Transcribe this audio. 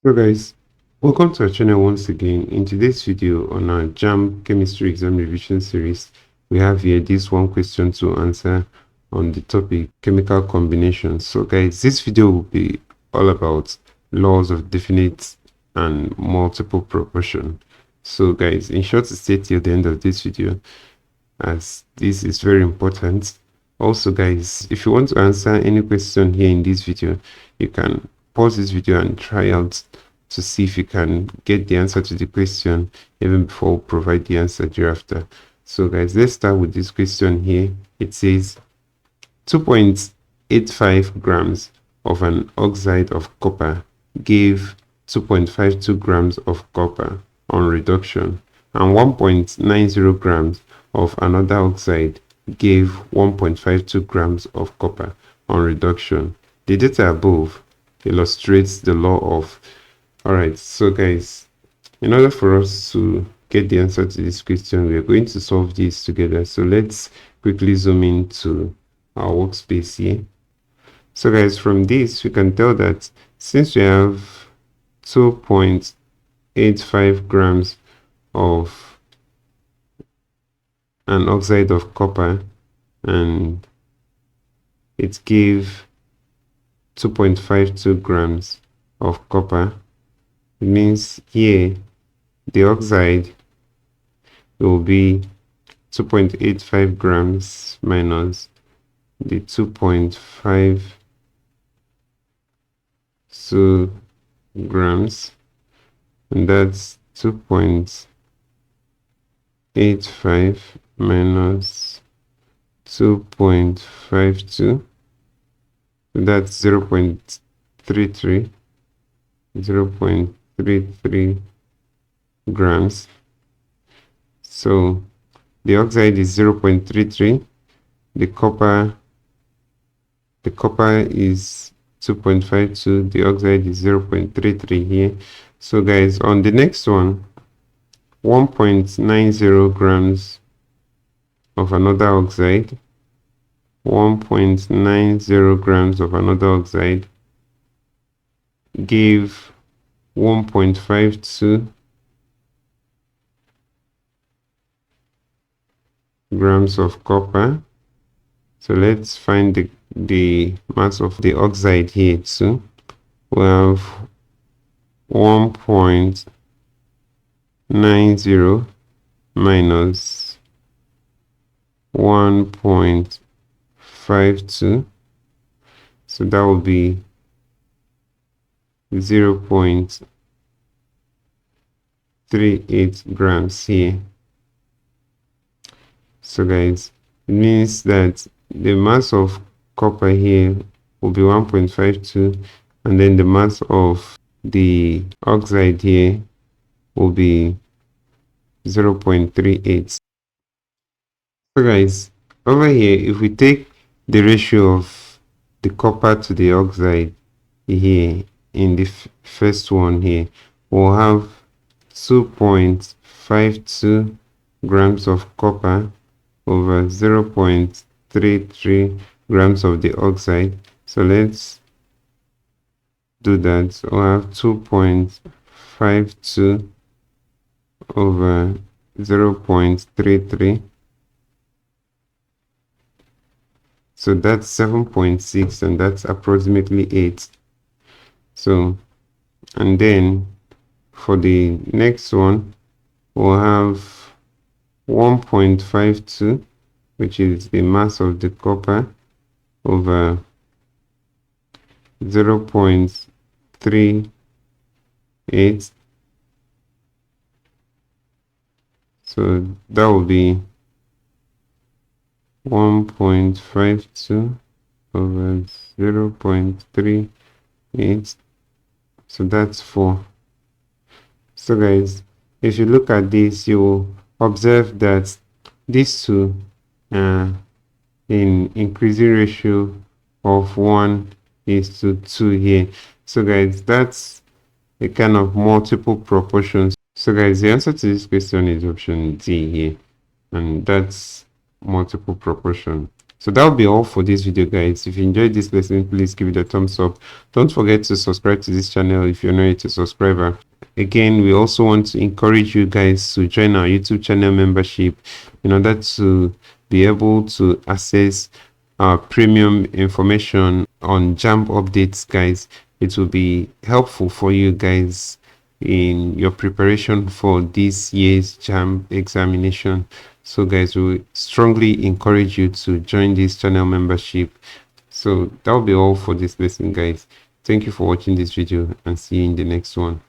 So guys, welcome to our channel once again. In today's video on our JAMB Chemistry exam revision series, we have here this one question to answer on the topic chemical combinations. So guys, this video will be all about laws of definite and multiple proportion. So guys, in short, stay till the end of this video as this is very important. Also guys, if you want to answer any question here in this video, you can pause this video and try out to see if you can get the answer to the question even before we provide the answer thereafter. So guys, let's start with this question here. It says 2.85 grams of an oxide of copper gave 2.52 grams of copper on reduction, and 1.90 grams of another oxide gave 1.52 grams of copper on reduction. The data above illustrates the law of. Alright, so guys, in order for us to get the answer to this question, we are going to solve this together. So let's quickly zoom into our workspace here. So guys, from this we can tell that since we have 2.85 grams of an oxide of copper and it gave 2.52 grams of copper, it means here the oxide will be 2.85 grams minus the 2.52 grams, and that's 2.85 minus 2.52, that's 0.33 grams. So the oxide is 0.33, the copper is 2.52, the oxide is 0.33 here. So guys, on the next one, 1.90 grams of another oxide, 1.90 grams of another oxide gave 1.52 grams of copper. So let's find the mass of the oxide here too. We have 1.90 minus 1.52, so that will be 0.38 grams here. So guys, it means that the mass of copper here will be 1.52, and then the mass of the oxide here will be 0.38. So guys, over here, if we take the ratio of the copper to the oxide here in the first one here, we'll have 2.52 grams of copper over 0.33 grams of the oxide. So let's do that. We'll have 2.52 over 0.33. So that's 7.6, and that's approximately 8. So, and then for the next one, we'll have 1.52, which is the mass of the copper, over 0.38. So that will be 1.52 over 0.38. So that's 4. So guys, if you look at this, you will observe that these two are in increasing ratio of 1:2 here. So guys, that's a kind of multiple proportions. So guys, the answer to this question is option D here, and that's multiple proportion. So that'll be all for this video, guys. If you enjoyed this lesson, please give it a thumbs up. Don't forget to subscribe to this channel if you're not a subscriber. Again, we also want to encourage you guys to join our YouTube channel membership in order to be able to access premium information on JAMB updates, guys. It will be helpful for you guys in your preparation for this year's JAMB examination. So guys, we strongly encourage you to join this channel membership. So that will be all for this lesson, guys. Thank you for watching this video and see you in the next one.